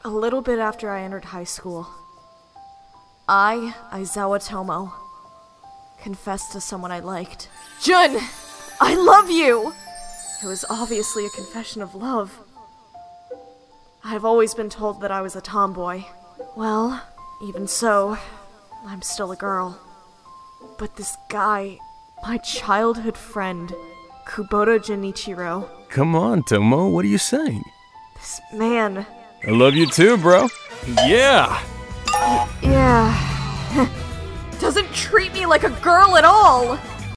A little bit after I entered high school, I, Aizawa Tomo, confessed to someone I liked. Jun! I love you! It was obviously a confession of love. I've always been told that I was a tomboy. Well, even so, I'm still a girl. But this guy, my childhood friend, Kubota Junichiro. Come on, Tomo, what are you saying? This man... I love you too, bro. Yeah! Yeah... doesn't treat me like a girl at all!